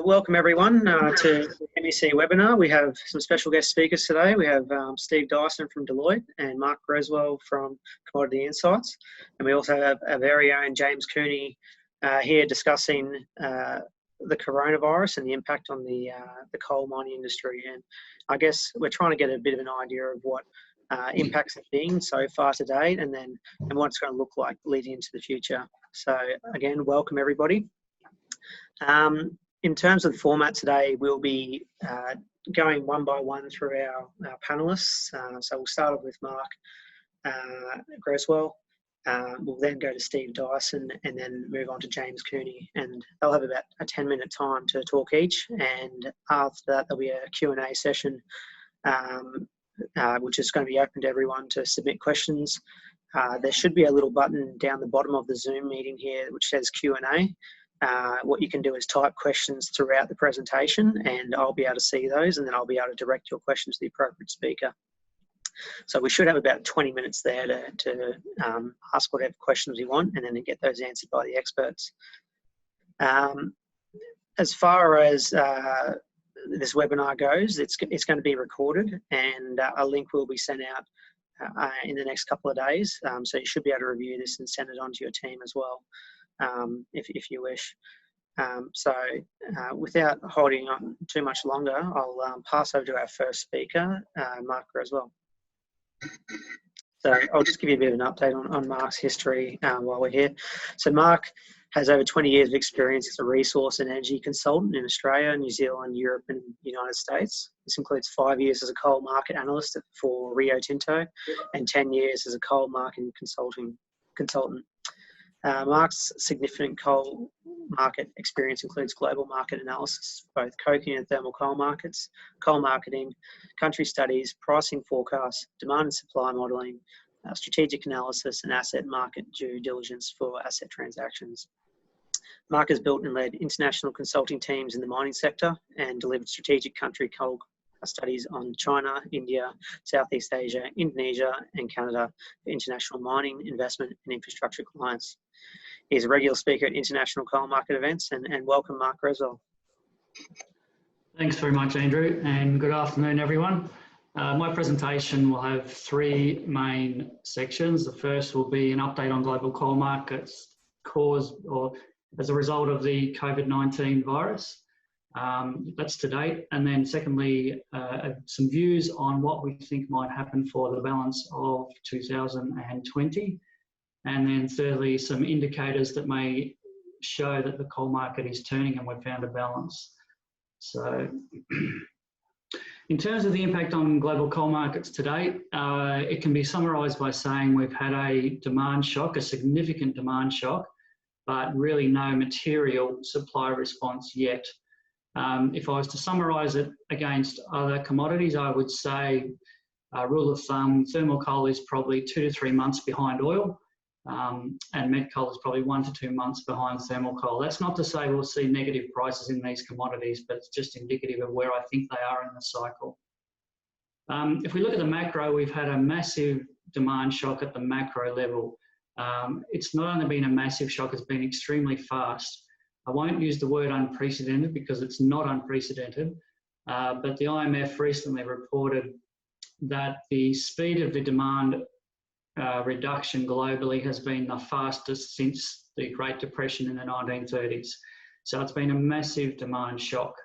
Welcome everyone to the MEC webinar. We have some special guest speakers today. We have Steve Dawson from Deloitte and Mark Greswell from Commodity Insights. And we also have our very own James Cooney here discussing the coronavirus and the impact on the coal mining industry. And I guess we're trying to get a bit of an idea of what impacts have been so far to date and what it's going to look like leading into the future. So again, welcome everybody. In terms of the format today, we'll be going one by one through our panellists. So we'll start off with Mark Greswell. We'll then go to Steve Dyson and then move on to James Cooney. And they'll have about a 10-minute time to talk each. And after that, there'll be a Q&A session, which is going to be open to everyone to submit questions. There should be a little button down the bottom of the Zoom meeting here which says Q&A. What you can do is type questions throughout the presentation and I'll be able to see those and then I'll be able to direct your questions to the appropriate speaker. So we should have about 20 minutes there to ask whatever questions you want and then to get those answered by the experts. As far as this webinar goes, it's going to be recorded and a link will be sent out in the next couple of days. So you should be able to review this and send it on to your team as well. If you wish. Without holding on too much longer, I'll pass over to our first speaker, Mark Greswell. So I'll just give you a bit of an update on Mark's history while we're here. So Mark has over 20 years of experience as a resource and energy consultant in Australia, New Zealand, Europe and the United States. This includes 5 years as a coal market analyst for Rio Tinto and 10 years as a coal market consultant. Mark's significant coal market experience includes global market analysis, both coking and thermal coal markets, coal marketing, country studies, pricing forecasts, demand and supply modelling, strategic analysis and asset market due diligence for asset transactions. Mark has built and led international consulting teams in the mining sector and delivered strategic country coal studies on China, India, Southeast Asia, Indonesia and Canada for international mining, investment and infrastructure clients. He's a regular speaker at international coal market events and welcome Mark Greswell. Thanks very much Andrew and good afternoon everyone. My presentation will have three main sections. The first will be an update on global coal markets caused or as a result of the COVID-19 virus. That's to date. And then secondly, some views on what we think might happen for the balance of 2020. And then thirdly, some indicators that may show that the coal market is turning and we've found a balance. So in terms of the impact on global coal markets to date, it can be summarised by saying we've had a demand shock, a significant demand shock, but really no material supply response yet. If I was to summarise it against other commodities, I would say, rule of thumb, thermal coal is probably 2 to 3 months behind oil, and met coal is probably 1 to 2 months behind thermal coal. That's not to say we'll see negative prices in these commodities, but it's just indicative of where I think they are in the cycle. If we look at the macro, we've had a massive demand shock at the macro level. It's not only been a massive shock, it's been extremely fast. I won't use the word unprecedented because it's not unprecedented, but the IMF recently reported that the speed of the demand reduction globally has been the fastest since the Great Depression in the 1930s. So it's been a massive demand shock.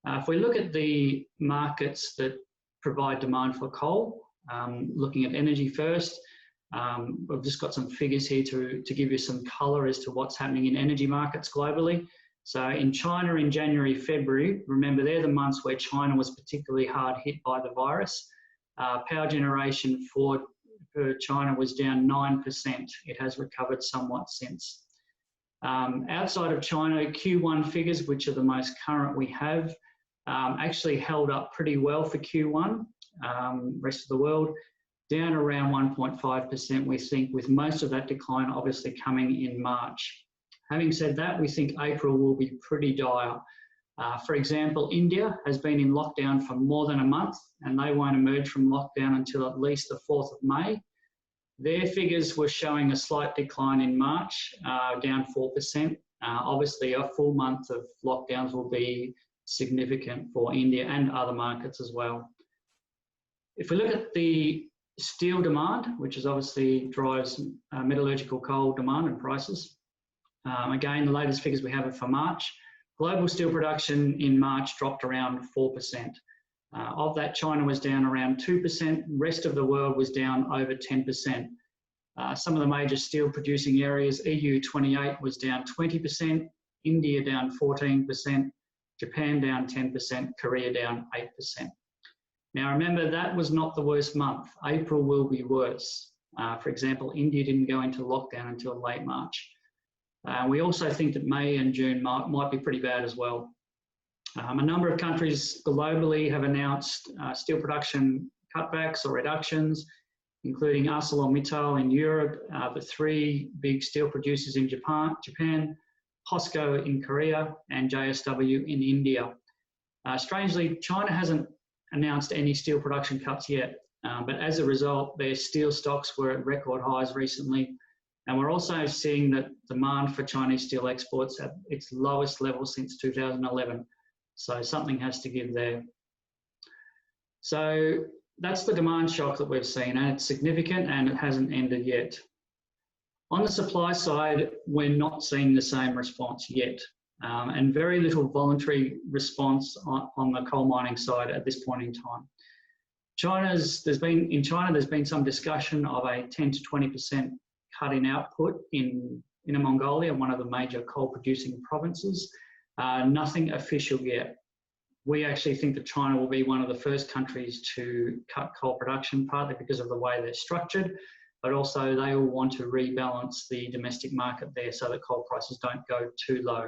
If we look at the markets that provide demand for coal, looking at energy first, we've just got some figures here to give you some colour as to what's happening in energy markets globally. So in China in January, February, remember they're the months where China was particularly hard hit by the virus. Power generation for China was down 9%. It has recovered somewhat since. Outside of China, Q1 figures, which are the most current we have, actually held up pretty well for Q1. Rest of the world, down around 1.5%, we think, with most of that decline obviously coming in March. Having said that, we think April will be pretty dire. For example, India has been in lockdown for more than a month and they won't emerge from lockdown until at least the 4th of May. Their figures were showing a slight decline in March, down 4%. Obviously, a full month of lockdowns will be significant for India and other markets as well. If we look at the steel demand, which is obviously drives metallurgical coal demand and prices, again, the latest figures we have are for March. Global steel production in March dropped around 4%. Of that, China was down around 2%. Rest of the world was down over 10%. Some of the major steel producing areas, EU 28 was down 20%, India down 14%, Japan down 10%, Korea down 8%. Now remember, that was not the worst month. April will be worse. For example, India didn't go into lockdown until late March. We also think that May and June might be pretty bad as well. A number of countries globally have announced steel production cutbacks or reductions, including ArcelorMittal in Europe, the 3 big steel producers in Japan, POSCO in Korea, and JSW in India. Strangely, China hasn't announced any steel production cuts yet, but as a result, their steel stocks were at record highs recently. And we're also seeing that demand for Chinese steel exports at its lowest level since 2011. So something has to give there. So that's the demand shock that we've seen, and it's significant and it hasn't ended yet. On the supply side, we're not seeing the same response yet, and very little voluntary response on the coal mining side at this point in time. In China, there's been some discussion of a 10 to 20% cut in output in Inner Mongolia, one of the major coal producing provinces. Nothing official yet. We actually think that China will be one of the first countries to cut coal production, partly because of the way they're structured, but also they will want to rebalance the domestic market there so that coal prices don't go too low.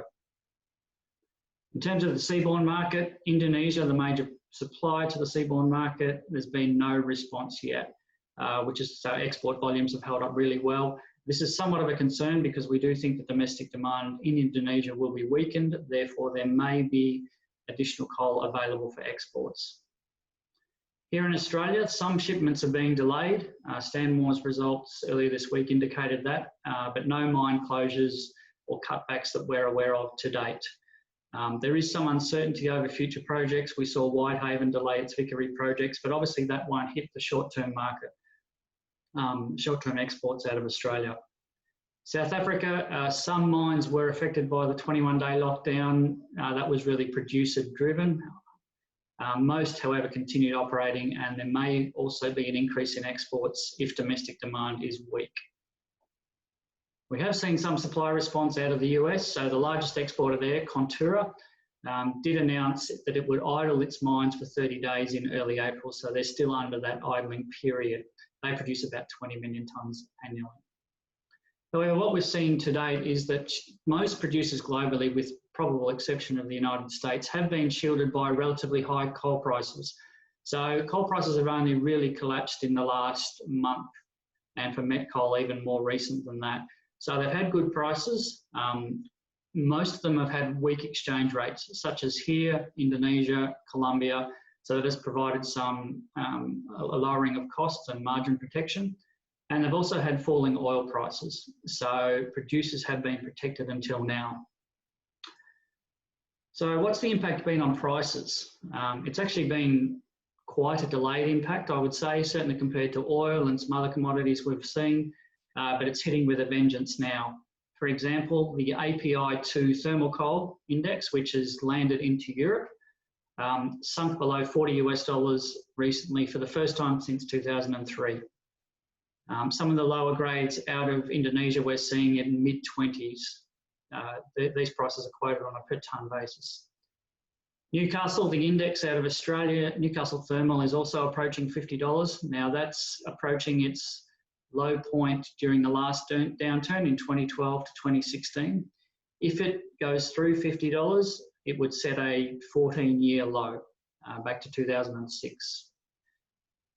In terms of the seaborne market, Indonesia, the major supplier to the seaborne market, there's been no response yet, so export volumes have held up really well. This is somewhat of a concern because we do think that domestic demand in Indonesia will be weakened, therefore there may be additional coal available for exports. Here in Australia, some shipments are being delayed. Stanmore's results earlier this week indicated that, but no mine closures or cutbacks that we're aware of to date. There is some uncertainty over future projects. We saw Whitehaven delay its Vickery projects, but obviously that won't hit the short-term market, short-term exports out of Australia. South Africa, some mines were affected by the 21-day lockdown. That was really producer-driven. Most, however, continued operating, and there may also be an increase in exports if domestic demand is weak. We have seen some supply response out of the US. So the largest exporter there, Contura, did announce that it would idle its mines for 30 days in early April. So they're still under that idling period. They produce about 20 million tonnes annually. However, what we're seeing to date is that most producers globally, with probable exception of the United States, have been shielded by relatively high coal prices. So coal prices have only really collapsed in the last month, and for met coal even more recent than that. So they've had good prices. Most of them have had weak exchange rates, such as here, Indonesia, Colombia. So that has provided some a lowering of costs and margin protection. And they've also had falling oil prices. So producers have been protected until now. So what's the impact been on prices? It's actually been quite a delayed impact, I would say, certainly compared to oil and some other commodities we've seen, but it's hitting with a vengeance now. For example, the API2 thermal coal index, which has landed into Europe, sunk below $40 recently for the first time since 2003. Some of the lower grades out of Indonesia we're seeing in mid-20s. These prices are quoted on a per tonne basis. Newcastle, the index out of Australia, Newcastle Thermal, is also approaching $50. Now that's approaching its low point during the last downturn in 2012 to 2016. If it goes through $50, it would set a 14-year low back to 2006.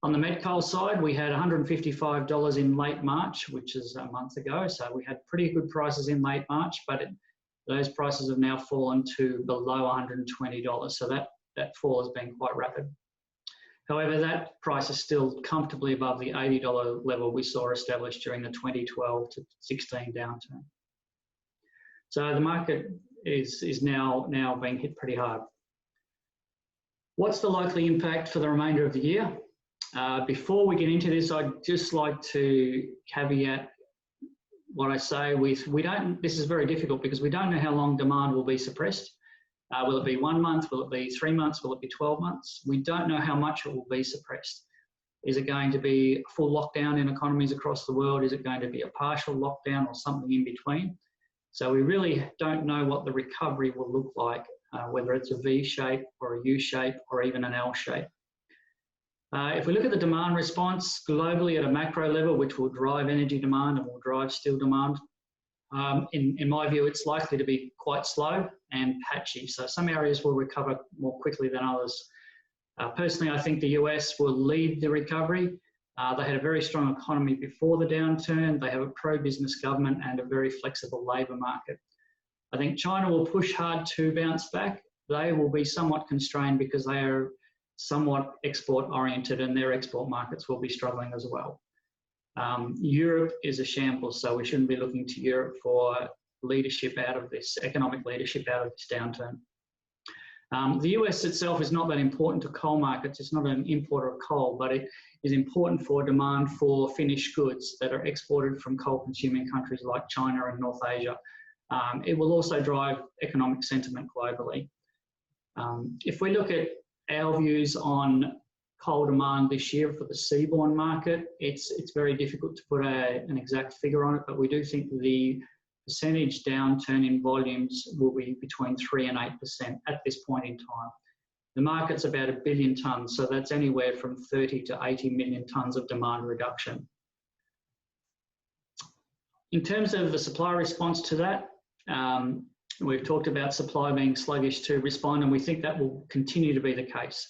On the met coal side, we had $155 in late March, which is a month ago. So we had pretty good prices in late March, but those prices have now fallen to below $120. So that fall has been quite rapid. However, that price is still comfortably above the $80 level we saw established during the 2012 to 16 downturn. So the market is now being hit pretty hard. What's the likely impact for the remainder of the year? Before we get into this, I'd just like to caveat what I say with, this is very difficult because we don't know how long demand will be suppressed. Will it be 1 month? Will it be 3 months? Will it be 12 months? We don't know how much it will be suppressed. Is it going to be a full lockdown in economies across the world? Is it going to be a partial lockdown or something in between? So we really don't know what the recovery will look like, whether it's a V shape or a U shape or even an L shape. If we look at the demand response globally at a macro level, which will drive energy demand and will drive steel demand, in my view, it's likely to be quite slow and patchy. So some areas will recover more quickly than others. Personally, I think the US will lead the recovery. They had a very strong economy before the downturn. They have a pro-business government and a very flexible labour market. I think China will push hard to bounce back. They will be somewhat constrained because they are somewhat export-oriented and their export markets will be struggling as well. Europe is a shambles, so we shouldn't be looking to Europe for leadership out of this, economic leadership out of this downturn. The US itself is not that important to coal markets. It's not an importer of coal, but it is important for demand for finished goods that are exported from coal-consuming countries like China and North Asia. It will also drive economic sentiment globally. If we look at our views on coal demand this year for the Seabourn market, it's very difficult to put an exact figure on it, but we do think the percentage downturn in volumes will be between 3 and 8% at this point in time. The market's about 1 billion tonnes, so that's anywhere from 30 to 80 million tonnes of demand reduction. In terms of the supply response to that, we've talked about supply being sluggish to respond, and we think that will continue to be the case.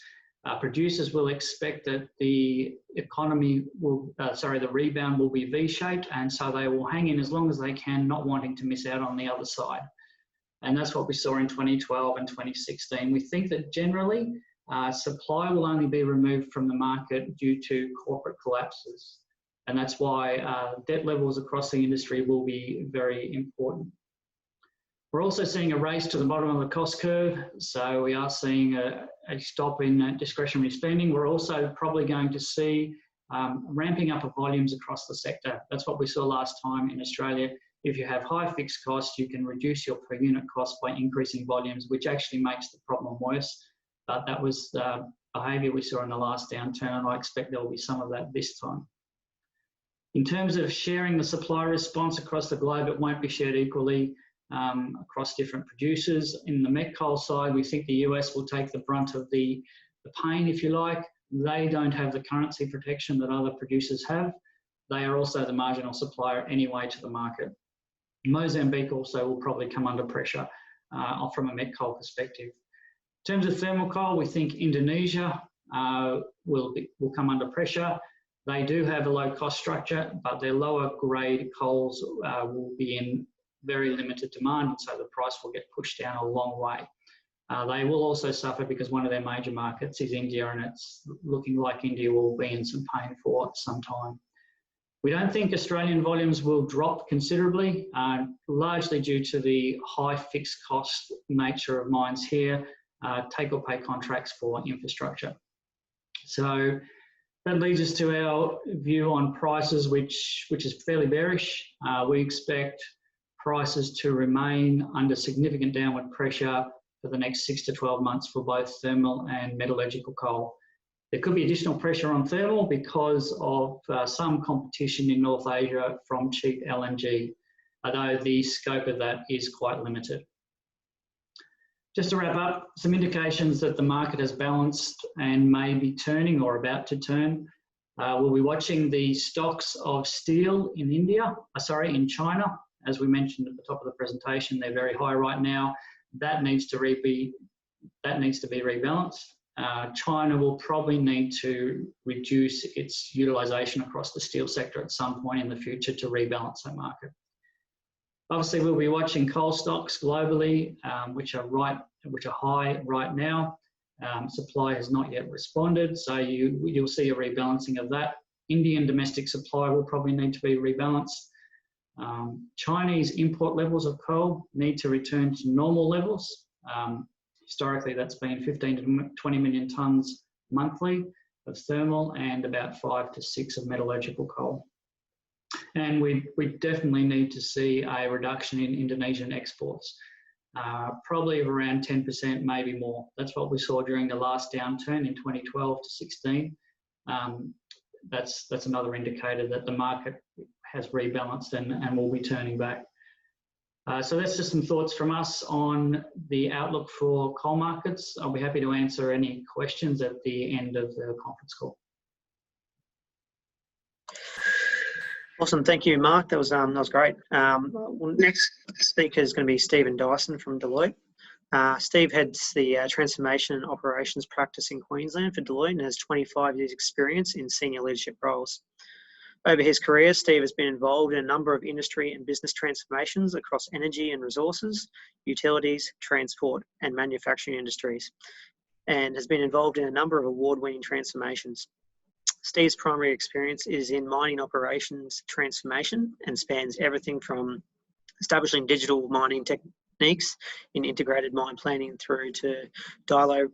Producers will expect that the economy will, the rebound will be V-shaped, and so they will hang in as long as they can, not wanting to miss out on the other side. And that's what we saw in 2012 and 2016. We think that generally supply will only be removed from the market due to corporate collapses. And that's why debt levels across the industry will be very important. We're also seeing a race to the bottom of the cost curve. So we are seeing a stop in discretionary spending. We're also probably going to see ramping up of volumes across the sector. That's what we saw last time in Australia. If you have high fixed costs, you can reduce your per unit cost by increasing volumes, which actually makes the problem worse. But that was the behaviour we saw in the last downturn, and I expect there will be some of that this time. In terms of sharing the supply response across the globe, it won't be shared equally across different producers. In the met coal side, we think the US will take the brunt of the pain, if you like. They don't have the currency protection that other producers have. They are also the marginal supplier anyway to the market. Mozambique also will probably come under pressure from a met coal perspective. In terms of thermal coal, we think Indonesia will come under pressure. They do have a low cost structure, but their lower grade coals will be in very limited demand, and so the price will get pushed down a long way. They will also suffer because one of their major markets is India, and it's looking like India will be in some pain for some time. We don't think Australian volumes will drop considerably, largely due to the high fixed cost nature of mines here, take or pay contracts for infrastructure. So that leads us to our view on prices, which is fairly bearish. We expect prices to remain under significant downward pressure for the next 6 to 12 months for both thermal and metallurgical coal. There could be additional pressure on thermal because of some competition in North Asia from cheap LNG, although the scope of that is quite limited. Just to wrap up, some indications that the market has balanced and may be turning or about to turn. We'll be watching the stocks of steel in in China. As we mentioned at the top of the presentation, they're very high right now. That needs to be rebalanced. China will probably need to reduce its utilisation across the steel sector at some point in the future to rebalance that market. Obviously, we'll be watching coal stocks globally, which are high right now. Supply has not yet responded, so you'll see a rebalancing of that. Indian domestic supply will probably need to be rebalanced. Chinese import levels of coal need to return to normal levels. Historically, that's been 15 to 20 million tonnes monthly of thermal and about 5 to 6 of metallurgical coal. And we definitely need to see a reduction in Indonesian exports, probably of around 10%, maybe more. That's what we saw during the last downturn in 2012 to 16. That's another indicator that the market has rebalanced and will be turning back. So that's just some thoughts from us on the outlook for coal markets. I'll be happy to answer any questions at the end of the conference call. Awesome, thank you, Mark. That was great. Well, next speaker is going to be Stephen Dawson from Deloitte. Steve heads the transformation and operations practice in Queensland for Deloitte and has 25 years' experience in senior leadership roles. Over his career, Steve has been involved in a number of industry and business transformations across energy and resources, utilities, transport, and manufacturing industries, and has been involved in a number of award-winning transformations. Steve's primary experience is in mining operations transformation and spans everything from establishing digital mining techniques in integrated mine planning through to Dilo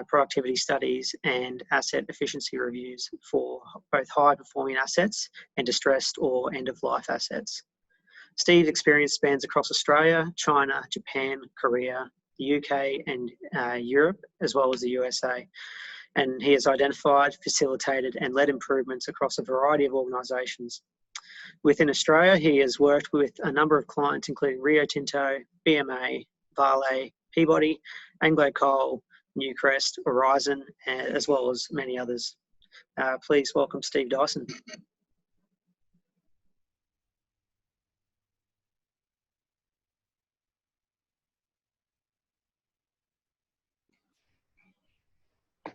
productivity studies and asset efficiency reviews for both high-performing assets and distressed or end-of-life assets. Steve's experience spans across Australia, China, Japan, Korea, the UK and Europe, as well as the USA. And he has identified, facilitated and led improvements across a variety of organisations. Within Australia, he has worked with a number of clients, including Rio Tinto, BMA, Vale, Peabody, Anglo Coal, Newcrest, Horizon, as well as many others. Please welcome Steve Dawson.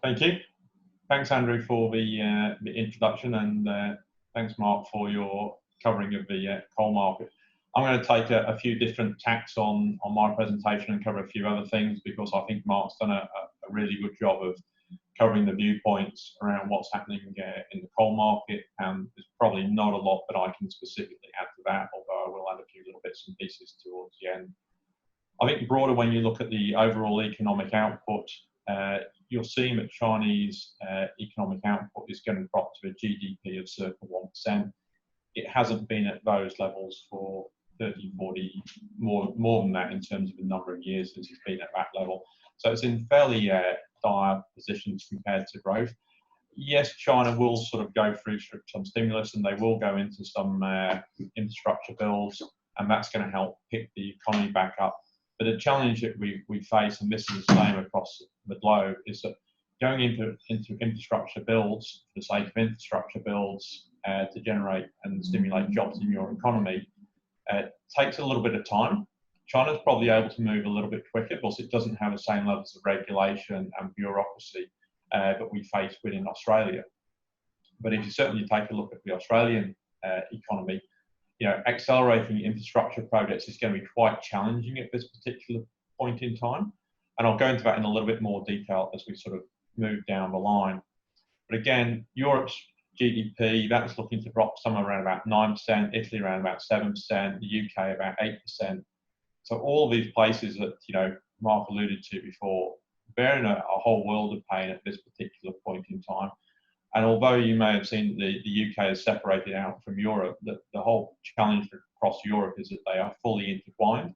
Thank you. Thanks, Andrew, for the introduction, and thanks, Mark, for your covering of the coal market. I'm going to take a few different tacks on my presentation and cover a few other things because I think Mark's done a really good job of covering the viewpoints around what's happening in the coal market, and there's probably not a lot that I can specifically add to that, although I will add a few little bits and pieces towards the end. I think broader, when you look at the overall economic output, you'll see that Chinese economic output is going to drop to a GDP of circa 1%. It hasn't been at those levels for 30, 40, more than that in terms of the number of years since it's been at that level. So it's in fairly dire positions compared to growth. Yes, China will sort of go through some stimulus and they will go into some infrastructure bills, and that's going to help pick the economy back up. But the challenge that we face, and this is the same across the globe, is that going into infrastructure builds for the sake of infrastructure builds to generate and stimulate jobs in your economy takes a little bit of time. China's probably able to move a little bit quicker because it doesn't have the same levels of regulation and bureaucracy that we face within Australia. But if you certainly take a look at the Australian economy, you know, accelerating infrastructure projects is going to be quite challenging at this particular point in time. And I'll go into that in a little bit more detail as we sort of move down the line. But again, Europe's GDP, that's looking to drop somewhere around about 9%, Italy around about 7%, the UK about 8%. So all of these places that, you know, Mark alluded to before, they're in a whole world of pain at this particular point in time. And although you may have seen the UK is separated out from Europe, the whole challenge across Europe is that they are fully intertwined.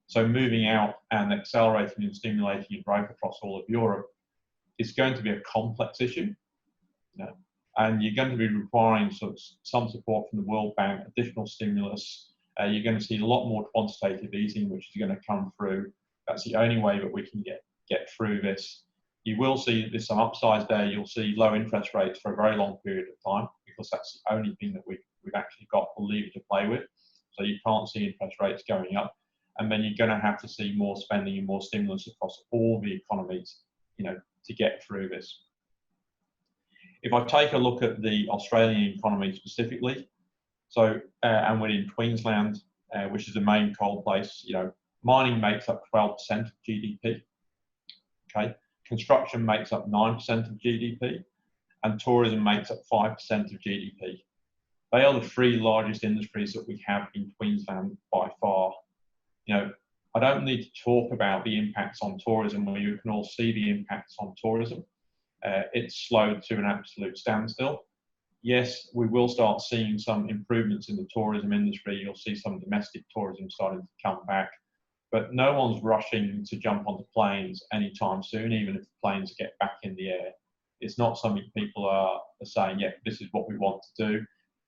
So moving out and accelerating and stimulating growth across all of Europe is going to be a complex issue. You know, and you're going to be requiring some support from the World Bank, additional stimulus. You're going to see a lot more quantitative easing, which is going to come through. That's the only way that we can get through this. You will see there's some upsides there. You'll see low interest rates for a very long period of time because that's the only thing that we've actually got the lever to play with. So you can't see interest rates going up. And then you're going to have to see more spending and more stimulus across all the economies, you know, to get through this. If I take a look at the Australian economy specifically, so and within Queensland, which is the main coal place, you know, mining makes up 12% of GDP. Okay, construction makes up 9% of GDP, and tourism makes up 5% of GDP. They are the three largest industries that we have in Queensland by far. You know, I don't need to talk about the impacts on tourism, where you can all see the impacts on tourism. It's slowed to an absolute standstill. Yes, we will start seeing some improvements in the tourism industry. You'll see some domestic tourism starting to come back, but no one's rushing to jump onto planes anytime soon, even if the planes get back in the air. It's not something people are saying, yeah, this is what we want to do.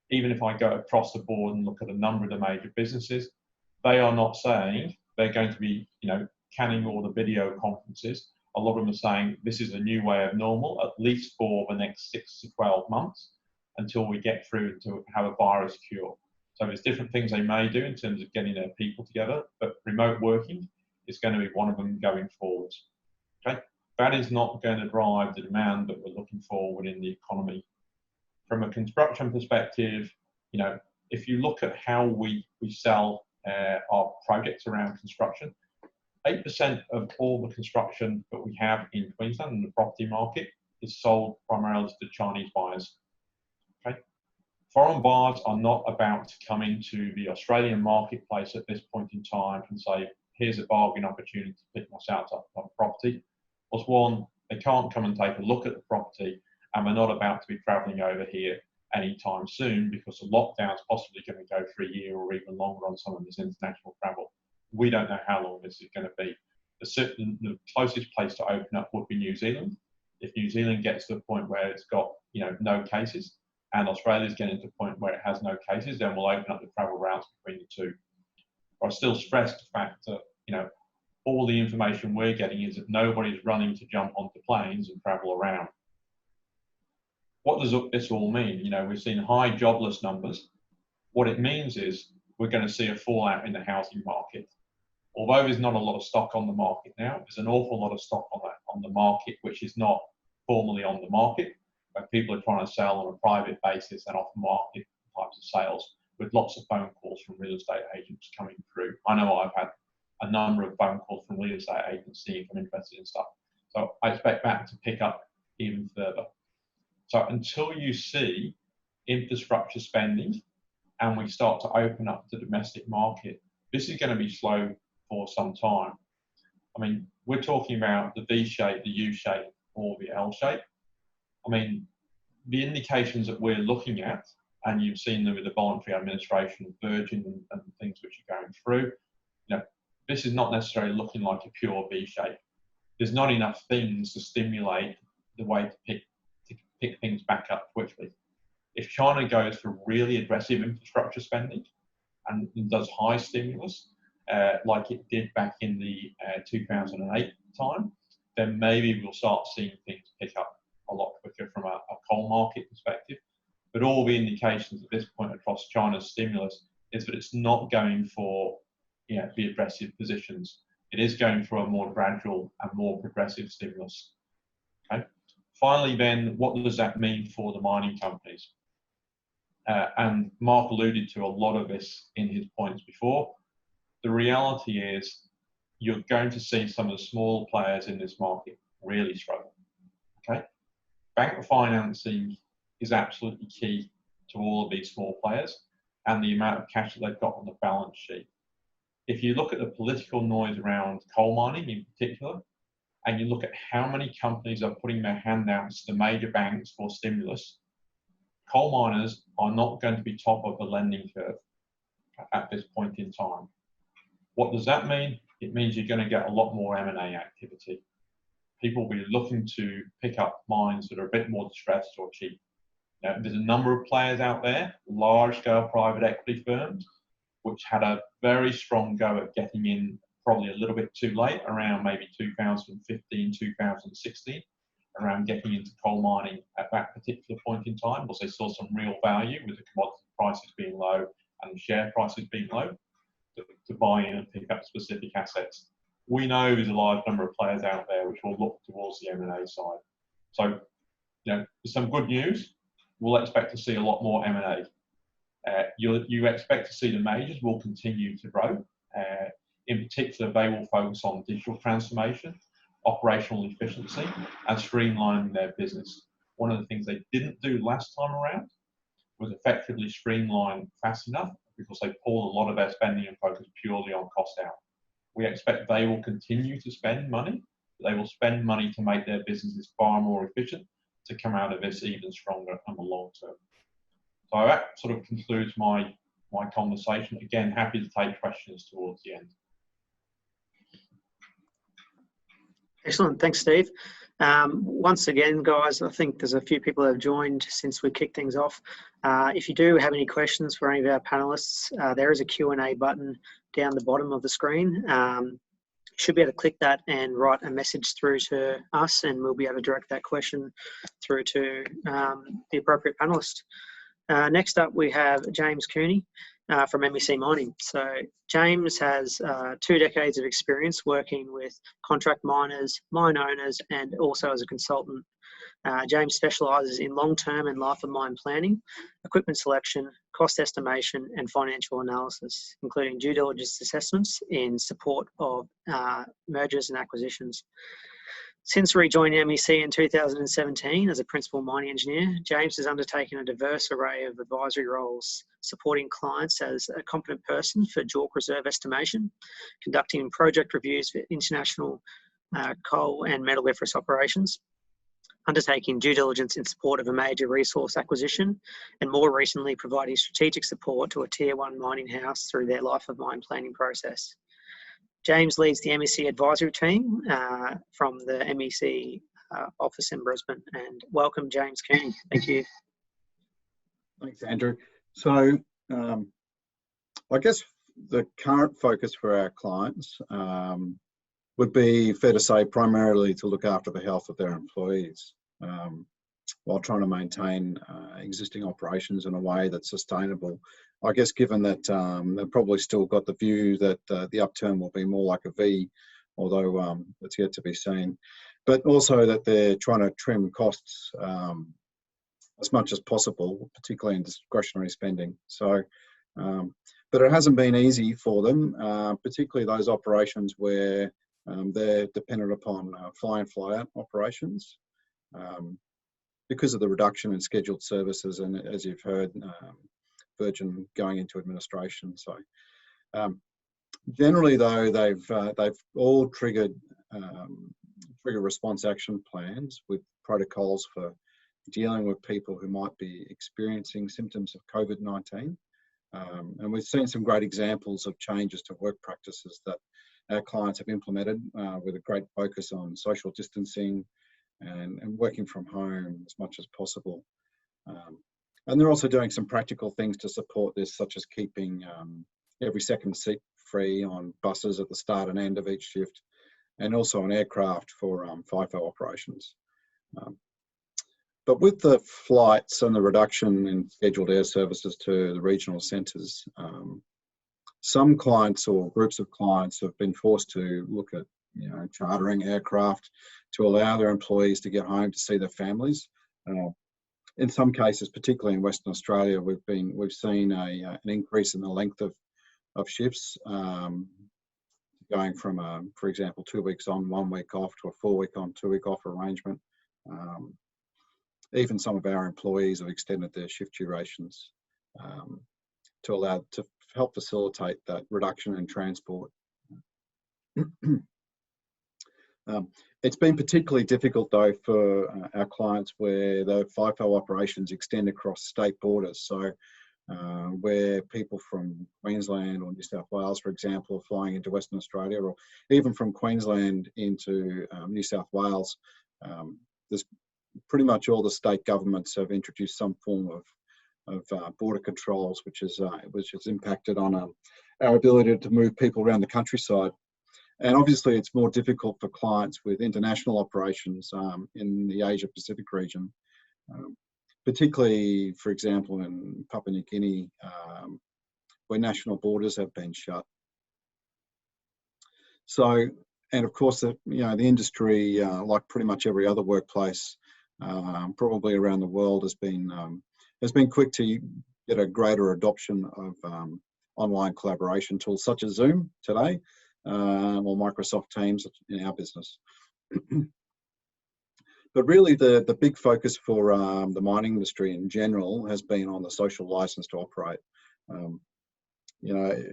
Even if I go across the board and look at a number of the major businesses, they are not saying they're going to be, you know, canning all the video conferences. A lot of them are saying this is a new way of normal, at least for the next 6 to 12 months, until we get through to have a virus cure. So there's different things they may do in terms of getting their people together, but remote working is going to be one of them going forwards. Okay, that is not going to drive the demand that we're looking for within the economy. From a construction perspective, you know, if you look at how we sell our projects around construction, 8% of all the construction that we have in Queensland in the property market is sold primarily to Chinese buyers. Okay? Foreign buyers are not about to come into the Australian marketplace at this point in time and say, here's a bargain opportunity to pick myself up on property. Plus one, they can't come and take a look at the property, and we're not about to be travelling over here anytime soon because the lockdown's possibly going to go for a year or even longer on some of this international travel. We don't know how long this is going to be. The closest place to open up would be New Zealand. If New Zealand gets to the point where it's got, you know, no cases, and Australia's getting to the point where it has no cases, then we'll open up the travel routes between the two. But I still stress the fact that, you know, all the information we're getting is that nobody's running to jump onto planes and travel around. What does this all mean? You know, we've seen high jobless numbers. What it means is we're going to see a fallout in the housing market. Although there's not a lot of stock on the market now, there's an awful lot of stock on the market which is not formally on the market, where people are trying to sell on a private basis and off-market types of sales, with lots of phone calls from real estate agents coming through. I know I've had a number of phone calls from real estate agents seeing if I'm interested in stuff. So I expect that to pick up even further. So until you see infrastructure spending and we start to open up the domestic market, this is going to be slow for some time. I mean, we're talking about the V shape, the U shape, or the L shape. I mean, the indications that we're looking at, and you've seen them with the voluntary administration of Virgin and things which are going through, you know, this is not necessarily looking like a pure V shape. There's not enough things to stimulate the way to pick things back up quickly. If China goes for really aggressive infrastructure spending and does high stimulus, like it did back in the 2008 time, then maybe we'll start seeing things pick up a lot quicker from a coal market perspective. But all the indications at this point across China's stimulus is that it's not going for, you know, the aggressive positions. It is going for a more gradual and more progressive stimulus. Okay. Finally, then, what does that mean for the mining companies? And Mark alluded to a lot of this in his points before. The reality is you're going to see some of the small players in this market really struggle. Okay, bank financing is absolutely key to all of these small players and the amount of cash that they've got on the balance sheet. If you look at the political noise around coal mining in particular, and you look at how many companies are putting their hand out to the major banks for stimulus, coal miners are not going to be top of the lending curve at this point in time. What does that mean? It means you're going to get a lot more M&A activity. People will be looking to pick up mines that are a bit more distressed or cheap. Now, there's a number of players out there, large-scale private equity firms, which had a very strong go at getting in probably a little bit too late, around maybe 2015, 2016, around getting into coal mining at that particular point in time, because they saw some real value with the commodity prices being low and the share prices being low to buy in and pick up specific assets. We know there's a large number of players out there which will look towards the M&A side. So, you know, there's some good news. We'll expect to see a lot more M&A. You expect to see the majors will continue to grow. In particular, they will focus on digital transformation, operational efficiency, and streamlining their business. One of the things they didn't do last time around was effectively streamlined fast enough because they pulled a lot of their spending and focused purely on cost out. We expect they will continue to spend money. They will spend money to make their businesses far more efficient to come out of this even stronger on the long term. So that sort of concludes my conversation. Again, happy to take questions towards the end. Excellent. Thanks, Steve. Once again, guys, I think there's a few people that have joined since we kicked things off. If you do have any questions for any of our panelists, there is a Q&A button down the bottom of the screen. You should be able to click that and write a message through to us, and we'll be able to direct that question through to the appropriate panelist. Next up, we have James Cooney from MEC Mining. So James has 2 decades of experience working with contract miners, mine owners, and also as a consultant. James specialises in long-term and life of mine planning, equipment selection, cost estimation, and financial analysis, including due diligence assessments in support of mergers and acquisitions. Since rejoining MEC in 2017 as a principal mining engineer, James has undertaken a diverse array of advisory roles, supporting clients as a competent person for JORC reserve estimation, conducting project reviews for international coal and metalliferous operations, undertaking due diligence in support of a major resource acquisition, and more recently providing strategic support to a Tier 1 mining house through their life of mine planning process. James leads the MEC advisory team from the MEC office in Brisbane. And welcome, James Cooney. Thank you. Thanks, Andrew. So I guess the current focus for our clients would be, fair to say, primarily to look after the health of their employees while trying to maintain existing operations in a way that's sustainable. I guess given that they've probably still got the view that the upturn will be more like a V, although it's yet to be seen, but also that they're trying to trim costs as much as possible, particularly in discretionary spending. So, but it hasn't been easy for them, particularly those operations where they're dependent upon fly-in, fly-out operations because of the reduction in scheduled services, and as you've heard, Virgin going into administration. So generally, though, they've all triggered response action plans with protocols for dealing with people who might be experiencing symptoms of COVID-19. And we've seen some great examples of changes to work practices that our clients have implemented with a great focus on social distancing and working from home as much as possible. And they're also doing some practical things to support this, such as keeping every second seat free on buses at the start and end of each shift, and also on aircraft for FIFO operations. But with the flights and the reduction in scheduled air services to the regional centres, some clients or groups of clients have been forced to look at, chartering aircraft to allow their employees to get home to see their families. In some cases, particularly in Western Australia, we've seen an increase in the length of shifts, going from, for example, 2 weeks on, 1 week off, to a 4 week on, 2 week off arrangement. Even some of our employees have extended their shift durations to help facilitate that reduction in transport. It's been particularly difficult, though, for our clients where the FIFO operations extend across state borders. So where people from Queensland or New South Wales, for example, are flying into Western Australia, or even from Queensland into New South Wales, there's pretty much all the state governments have introduced some form of border controls, which has impacted on our ability to move people around the countryside. And obviously, it's more difficult for clients with international operations in the Asia-Pacific region, particularly, for example, in Papua New Guinea, where national borders have been shut. So, and of course, the industry, like pretty much every other workplace, probably around the world, has been quick to get a greater adoption of online collaboration tools such as Zoom today, or Microsoft Teams in our business. But really the big focus for the mining industry in general has been on the social license to operate. You know,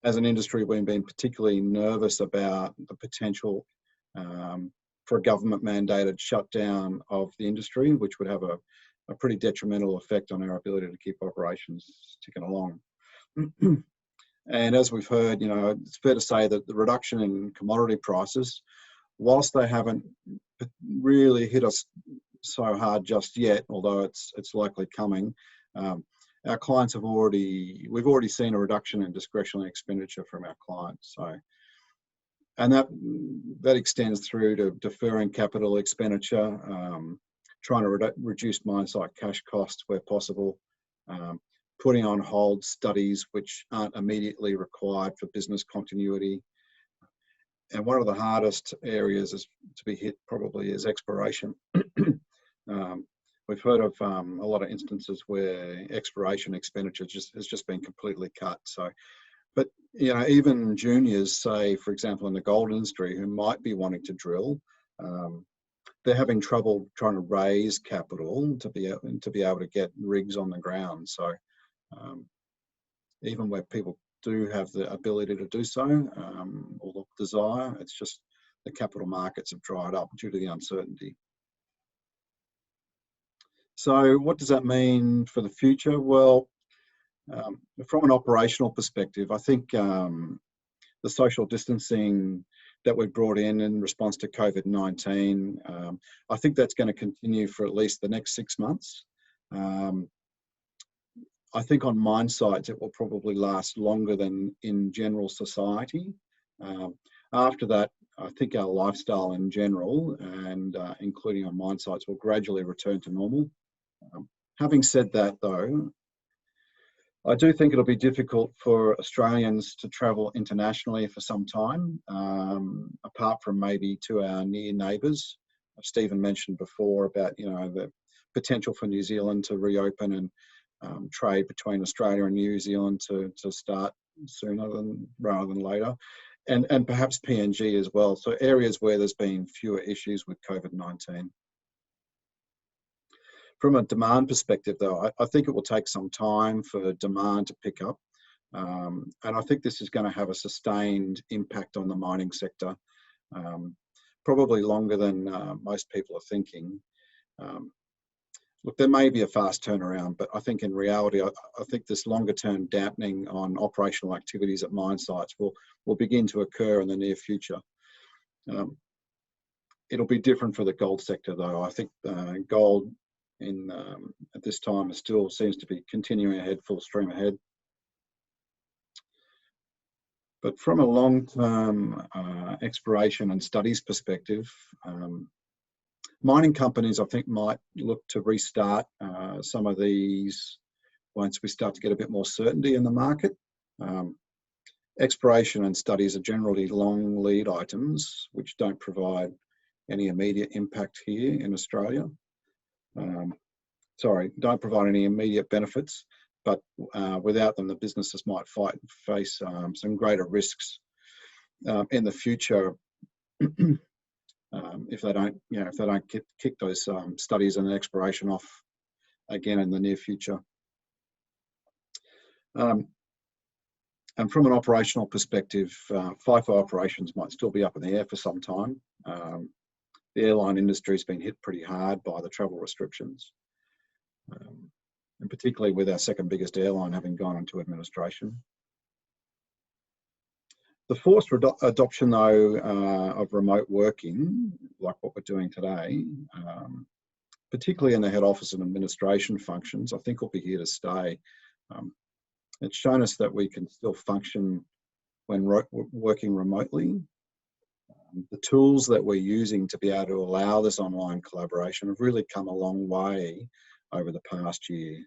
as an industry, we've been particularly nervous about the potential for a government mandated shutdown of the industry, which would have a pretty detrimental effect on our ability to keep operations ticking along. And as we've heard, you know, it's fair to say that the reduction in commodity prices, whilst they haven't really hit us so hard just yet, although it's likely coming, our clients we've already seen a reduction in discretionary expenditure from our clients. So, and that extends through to deferring capital expenditure, trying to reduce mine site cash costs where possible, putting on hold studies which aren't immediately required for business continuity. And one of the hardest areas to be hit probably is exploration. We've heard of a lot of instances where exploration expenditure has just been completely cut. So, but you know, even juniors, say for example in the gold industry, who might be wanting to drill, they're having trouble trying to raise capital to be able to get rigs on the ground. So, even where people do have the ability to do so, or the desire, it's just the capital markets have dried up due to the uncertainty. So what does that mean for the future? Well, from an operational perspective, I think the social distancing that we brought in response to COVID-19, I think that's going to continue for at least the next 6 months. I think on mine sites, it will probably last longer than in general society. After that, I think our lifestyle in general, and including on mine sites, will gradually return to normal. Having said that though, I do think it'll be difficult for Australians to travel internationally for some time, apart from maybe to our near neighbours. Stephen mentioned before about, you know, the potential for New Zealand to reopen and trade between Australia and New Zealand to start sooner rather than later, and perhaps PNG as well. So areas where there's been fewer issues with COVID-19. From a demand perspective, though, I think it will take some time for demand to pick up. And I think this is going to have a sustained impact on the mining sector, probably longer than most people are thinking. Look, there may be a fast turnaround, but I think in reality, I think this longer term dampening on operational activities at mine sites will begin to occur in the near future. It'll be different for the gold sector, though. I think gold at this time still seems to be continuing ahead, full stream ahead. But from a long-term exploration and studies perspective, mining companies, I think, might look to restart some of these once we start to get a bit more certainty in the market. Exploration and studies are generally long lead items, which don't provide any immediate impact here in Australia. Don't provide any immediate benefits, but without them, the businesses might face some greater risks in the future if they don't kick those studies and exploration off again in the near future. And from an operational perspective, FIFO operations might still be up in the air for some time. The airline industry has been hit pretty hard by the travel restrictions, and particularly with our second biggest airline having gone into administration. The forced adoption, though, of remote working, like what we're doing today, particularly in the head office and administration functions, I think will be here to stay. It's shown us that we can still function when working remotely. The tools that we're using to be able to allow this online collaboration have really come a long way over the past year.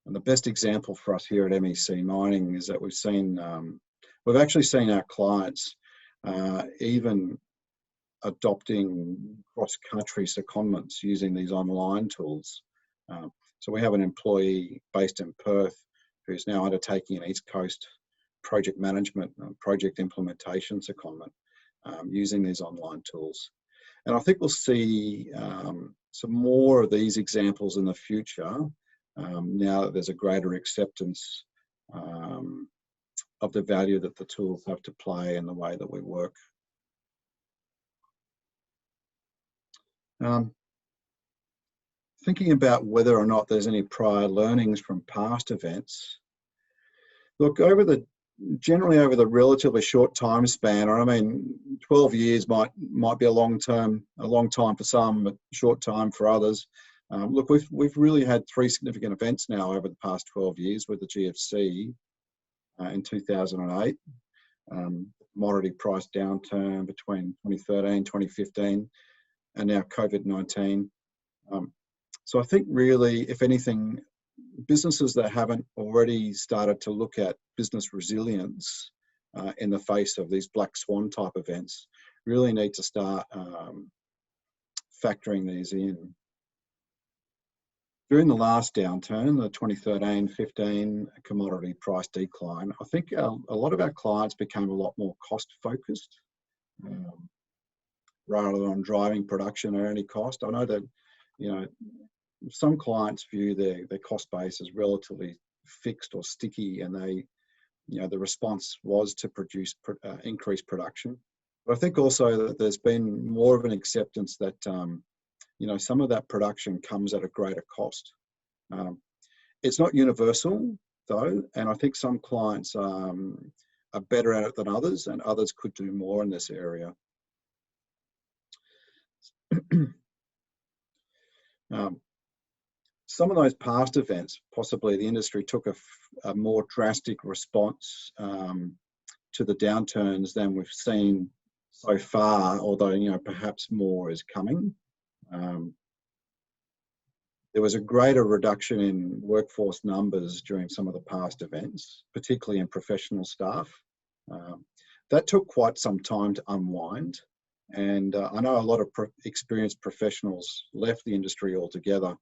And the best example for us here at MEC Mining is that we've actually seen our clients even adopting cross-country secondments using these online tools. So we have an employee based in Perth who's now undertaking an East Coast project management and project implementation secondment using these online tools. And I think we'll see some more of these examples in the future now that there's a greater acceptance of the value that the tools have to play in the way that we work. Thinking about whether or not there's any prior learnings from past events. Look, generally over the relatively short time span, or I mean, 12 years might be a long time for some, but short time for others. Look, we've really had 3 significant events now over the past 12 years, with the GFC in 2008, commodity price downturn between 2013, 2015, and now COVID-19. So I think really, if anything, businesses that haven't already started to look at business resilience in the face of these black swan type events really need to start factoring these in. During the last downturn, the 2013-15 commodity price decline, I think a lot of our clients became a lot more cost focused rather than driving production at any cost. I know that, you know, some clients view their cost base as relatively fixed or sticky, and they, you know, the response was to produce increased production. But I think also that there's been more of an acceptance that you know, some of that production comes at a greater cost. It's not universal though, and I think some clients are better at it than others, and others could do more in this area. Some of those past events, possibly the industry took a more drastic response to the downturns than we've seen so far, although, you know, perhaps more is coming. There was a greater reduction in workforce numbers during some of the past events, particularly in professional staff. That took quite some time to unwind. And I know a lot of experienced professionals left the industry altogether.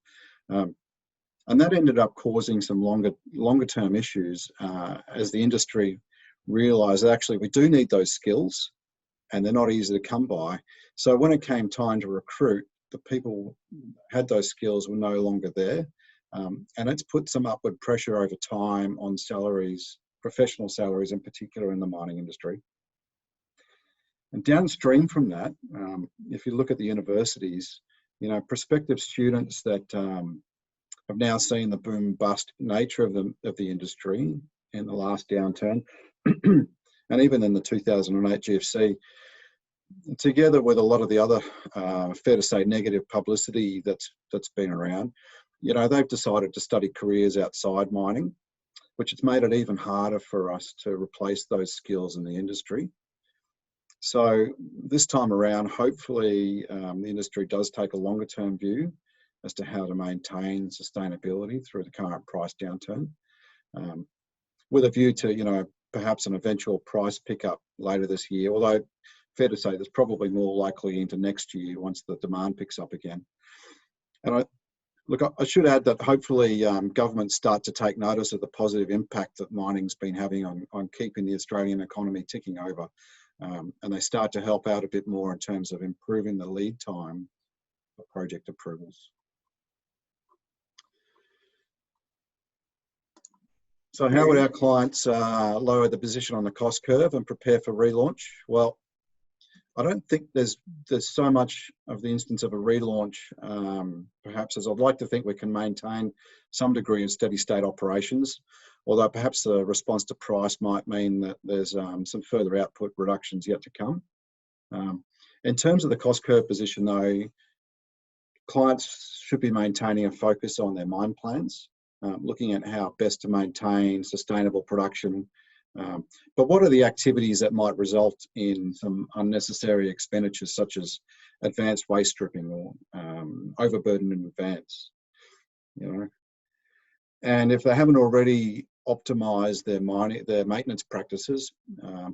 And that ended up causing some longer term issues as the industry realised that actually we do need those skills and they're not easy to come by. So when it came time to recruit, the people who had those skills were no longer there. And it's put some upward pressure over time on salaries, professional salaries in particular in the mining industry. And downstream from that, if you look at the universities, you know, prospective students that have now seen the boom bust nature of the industry in the last downturn, and even in the 2008 GFC, together with a lot of the other, fair to say, negative publicity that's been around, you know, they've decided to study careers outside mining, which has made it even harder for us to replace those skills in the industry. So this time around, hopefully the industry does take a longer term view as to how to maintain sustainability through the current price downturn, with a view to, you know, perhaps an eventual price pickup later this year, although fair to say there's probably more likely into next year once the demand picks up again. And I should add that hopefully governments start to take notice of the positive impact that mining's been having on keeping the Australian economy ticking over. And they start to help out a bit more in terms of improving the lead time for project approvals. So how would our clients lower the position on the cost curve and prepare for relaunch? Well, I don't think there's so much of the instance of a relaunch, perhaps, as I'd like to think we can maintain some degree of steady state operations, although perhaps the response to price might mean that there's some further output reductions yet to come. In terms of the cost curve position though, clients should be maintaining a focus on their mine plans, looking at how best to maintain sustainable production. But what are the activities that might result in some unnecessary expenditures, such as advanced waste stripping or overburden in advance, you know? And if they haven't already optimized their maintenance practices,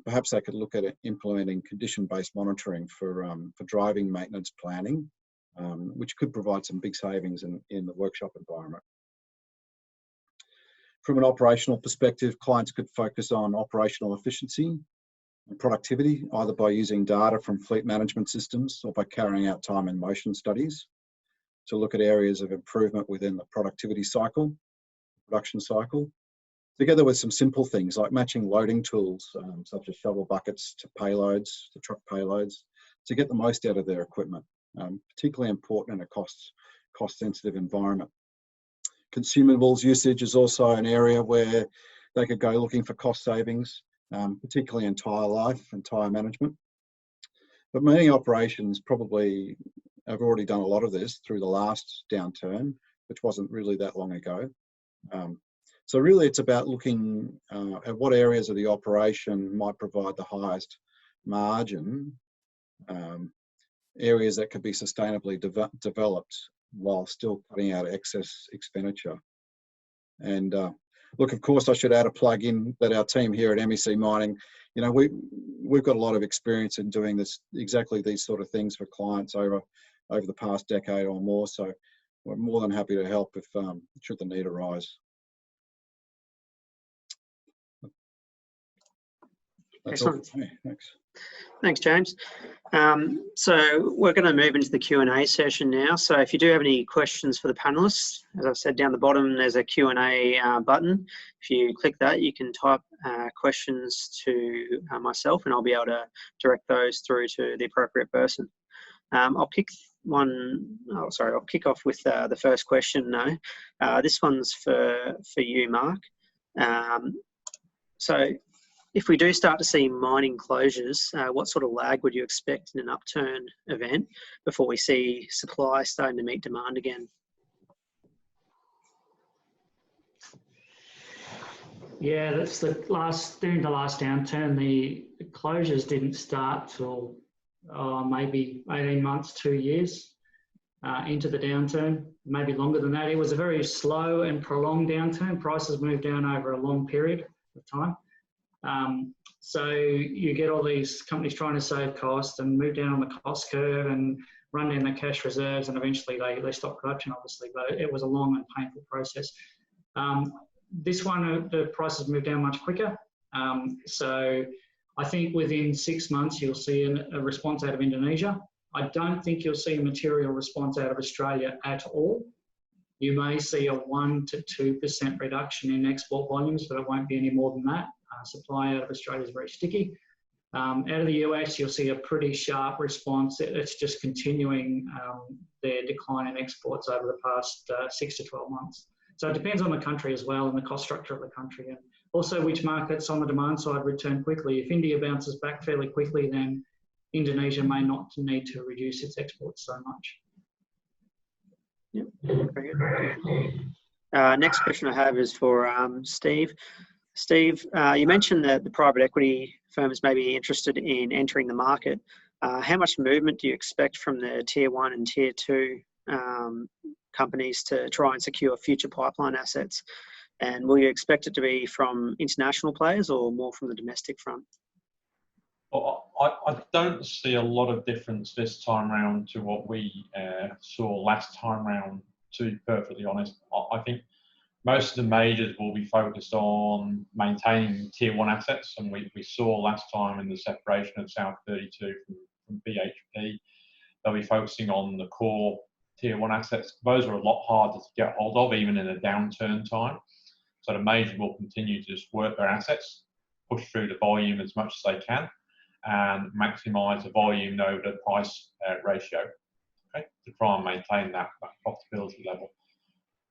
perhaps they could look at implementing condition-based monitoring for driving maintenance planning, which could provide some big savings in the workshop environment. From an operational perspective, clients could focus on operational efficiency, productivity, either by using data from fleet management systems or by carrying out time and motion studies to look at areas of improvement within the productivity cycle, production cycle, together with some simple things like matching loading tools, such as shovel buckets to payloads, to truck payloads, to get the most out of their equipment, particularly important in a cost-sensitive environment. Consumables usage is also an area where they could go looking for cost savings, particularly in tyre life and tyre management. But many operations probably have already done a lot of this through the last downturn, which wasn't really that long ago. So really it's about looking at what areas of the operation might provide the highest margin, areas that could be sustainably developed while still cutting out excess expenditure. And look, of course, I should add a plug in that our team here at MEC Mining, you know, we've got a lot of experience in doing this, exactly these sort of things for clients over the past decade or more. So we're more than happy to help if should the need arise. That's all for me. Thanks. Thanks, James. So we're going to move into the Q&A session now. So if you do have any questions for the panelists, as I've said, down the bottom there's a Q&A button. If you click that, you can type questions to myself, and I'll be able to direct those through to the appropriate person. I'll kick off with the first question now. This one's for you, Mark. So if we do start to see mining closures, what sort of lag would you expect in an upturn event before we see supply starting to meet demand again? Yeah, that's during the last downturn, the closures didn't start till maybe 18 months, 2 years into the downturn, maybe longer than that. It was a very slow and prolonged downturn. Prices moved down over a long period of time. So you get all these companies trying to save costs and move down on the cost curve and run down their cash reserves, and eventually they stop production, obviously, but it was a long and painful process. This one, the prices moved down much quicker. So I think within 6 months, you'll see a response out of Indonesia. I don't think you'll see a material response out of Australia at all. You may see a 1 to 2% reduction in export volumes, but it won't be any more than that. Supply out of Australia is very sticky. Out of the US, you'll see a pretty sharp response. It's just continuing their decline in exports over the past 6 to 12 months. So it depends on the country as well and the cost structure of the country, and also which markets on the demand side return quickly. If India bounces back fairly quickly, then Indonesia may not need to reduce its exports so much. Yep, very good. Next question I have is for Steve. Steve, you mentioned that the private equity firms may be interested in entering the market. How much movement do you expect from the tier 1 and tier 2 companies to try and secure future pipeline assets? And will you expect it to be from international players or more from the domestic front? Well, I don't see a lot of difference this time round to what we saw last time round, to be perfectly honest. I think most of the majors will be focused on maintaining tier 1 assets, and we saw last time in the separation of South 32 from BHP, they'll be focusing on the core tier 1 assets. Those are a lot harder to get hold of, even in a downturn time. So the majors will continue to just work their assets, push through the volume as much as they can, and maximise the volume over the price ratio, okay, to try and maintain that profitability level.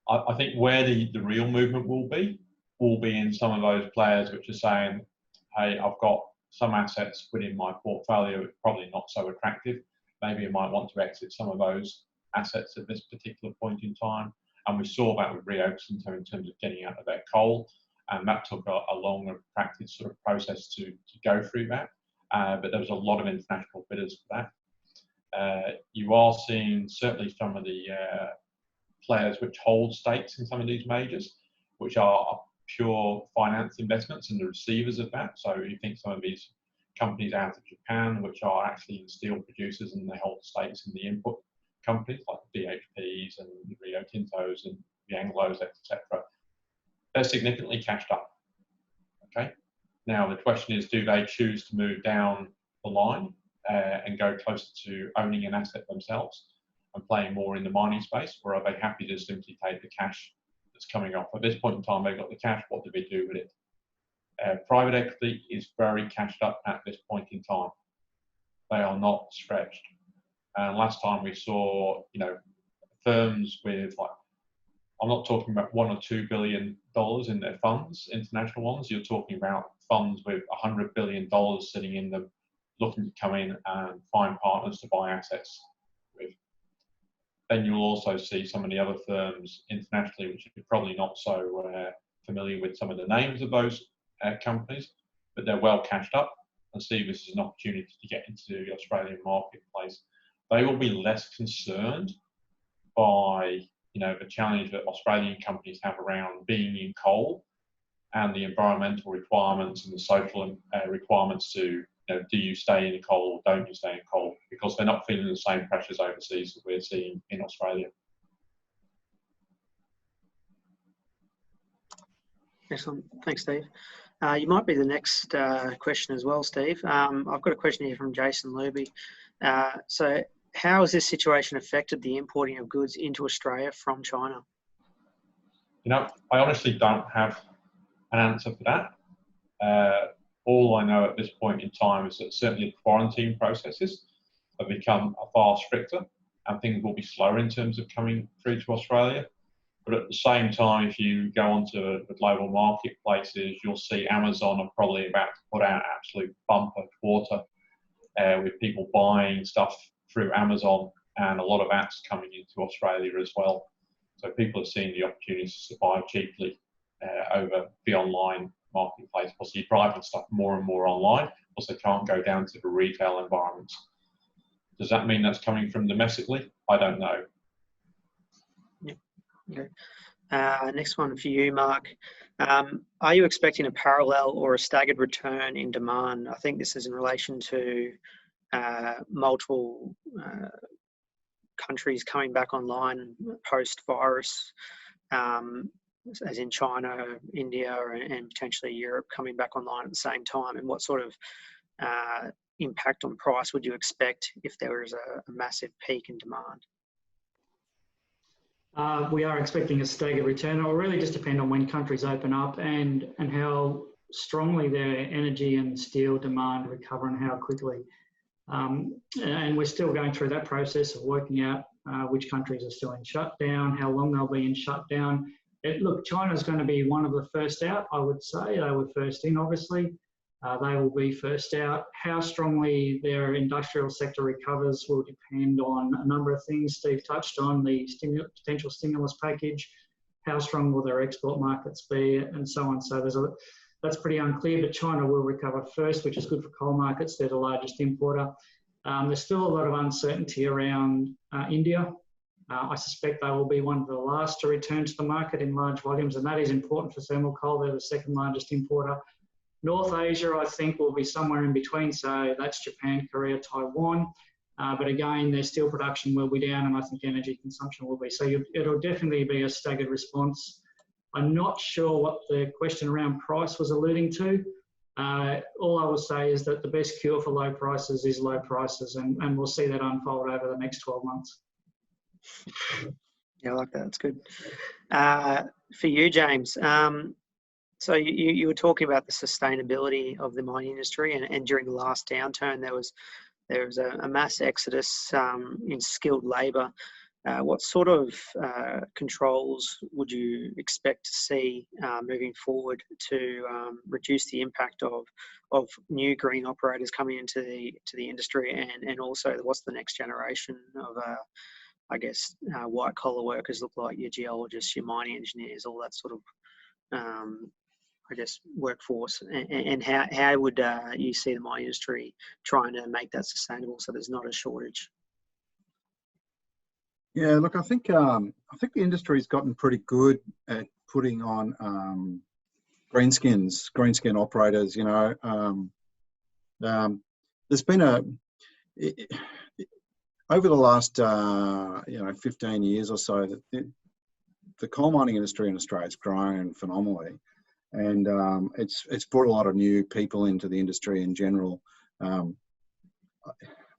I think where the real movement will be in some of those players which are saying, hey, I've got some assets within my portfolio, it's probably not so attractive. Maybe you might want to exit some of those assets at this particular point in time. And we saw that with Rio Tinto in terms of getting out of their coal. And that took a long and protracted sort of process to go through that. But there was a lot of international bidders for that. You are seeing certainly some of the players which hold stakes in some of these majors, which are pure finance investments and the receivers of that. So you think some of these companies out of Japan, which are actually steel producers and they hold stakes in the input companies like the BHPs and the Rio Tintos and the Anglos, etc. They're significantly cashed up. Okay, Now, the question is, do they choose to move down the line and go closer to owning an asset themselves and playing more in the mining space, or are they happy to simply take the cash that's coming off? At this point in time, they've got the cash. What do they do with it? Private equity is very cashed up at this point in time. They are not stretched. And last time we saw, firms with, like, I'm not talking about $1 or $2 billion in their funds, international ones. You're talking about funds with $100 billion sitting in them, looking to come in and find partners to buy assets with. Then you'll also see some of the other firms internationally, which you're probably not so familiar with some of the names of those companies, but they're well cashed up and see this as an opportunity to get into the Australian marketplace. They will be less concerned by the challenge that Australian companies have around being in coal and the environmental requirements and the social requirements to, do you stay in coal or don't you stay in coal? Because they're not feeling the same pressures overseas that we're seeing in Australia. Excellent. Thanks, Steve. You might be the next question as well, Steve. I've got a question here from Jason Luby. So how has this situation affected the importing of goods into Australia from China? I honestly don't have an answer for that. All I know at this point in time is that certainly quarantine processes have become far stricter and things will be slower in terms of coming through to Australia. But at the same time, if you go onto the global marketplaces, you'll see Amazon are probably about to put out an absolute bumper quarter with people buying stuff through Amazon and a lot of apps coming into Australia as well. So people are seeing the opportunities to buy cheaply over the online marketplace. Also, you're driving stuff more and more online, also can't go down to the retail environments. Does that mean that's coming from domestically? I don't know. Yeah. Okay. Next one for you, Mark. Are you expecting a parallel or a staggered return in demand? I think this is in relation to multiple countries coming back online post-virus, as in China, India, and potentially Europe coming back online at the same time. And what sort of impact on price would you expect if there was a massive peak in demand? We are expecting a staggered return. It will really just depend on when countries open up and how strongly their energy and steel demand recover and how quickly. And we're still going through that process of working out which countries are still in shutdown, how long they'll be in shutdown. Look, China's going to be one of the first out, I would say. They were first in, obviously. They will be first out. How strongly their industrial sector recovers will depend on a number of things Steve touched on, the potential stimulus package, how strong will their export markets be, and so on. So that's pretty unclear, but China will recover first, which is good for coal markets. They're the largest importer. There's still a lot of uncertainty around India. I suspect they will be one of the last to return to the market in large volumes, and that is important for thermal coal. They're the second largest importer. North Asia, I think, will be somewhere in between. So that's Japan, Korea, Taiwan. But again, their steel production will be down, and I think energy consumption will be. So it'll definitely be a staggered response. I'm not sure what the question around price was alluding to. All I will say is that the best cure for low prices is low prices, and we'll see that unfold over the next 12 months. Yeah, I like that. That's good. For you, James, so you were talking about the sustainability of the mining industry, and during the last downturn, there was a mass exodus in skilled labour. What sort of controls would you expect to see moving forward to reduce the impact of new green operators coming into the industry, and also what's the next generation of white collar workers look like, your geologists, your mining engineers, all that sort of workforce, and how would you see the mining industry trying to make that sustainable so there's not a shortage? Yeah, look, I think the industry's gotten pretty good at putting on green skin operators. There's been over the last 15 years or so, that the coal mining industry in Australia has grown phenomenally. and it's brought a lot of new people into the industry in general.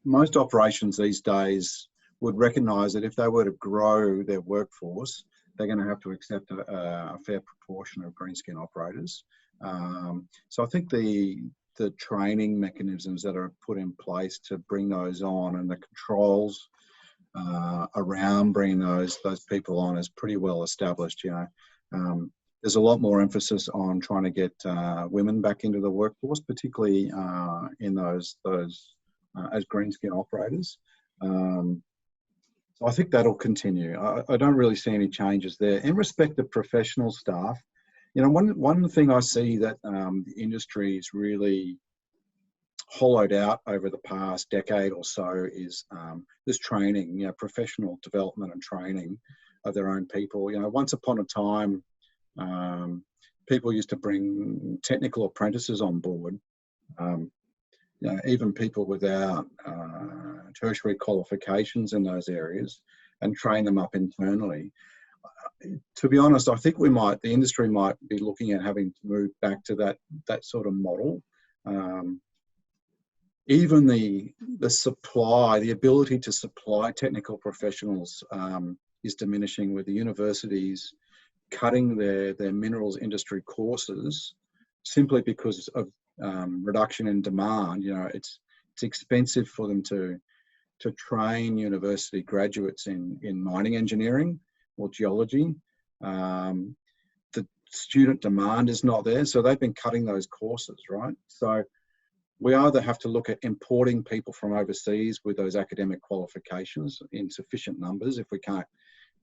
Most operations these days would recognise that if they were to grow their workforce, they're going to have to accept a fair proportion of greenskin operators. So I think the training mechanisms that are put in place to bring those on, and the controls around bringing those people on, is pretty well established. There's a lot more emphasis on trying to get women back into the workforce, particularly in those as greenskin operators. So I think that'll continue. I don't really see any changes there. In respect to professional staff, one thing I see that the industry is really hollowed out over the past decade or so is this training, professional development and training of their own people. Once upon a time, people used to bring technical apprentices on board, even people without tertiary qualifications in those areas, and train them up internally. To be honest, I think the industry might be looking at having to move back to that sort of model. Even the supply, the ability to supply technical professionals is diminishing, with the universities cutting their minerals industry courses simply because of reduction in demand. It's expensive for them to train university graduates in mining engineering or geology. The student demand is not there, so they've been cutting those courses, right? So we either have to look at importing people from overseas with those academic qualifications in sufficient numbers if we can't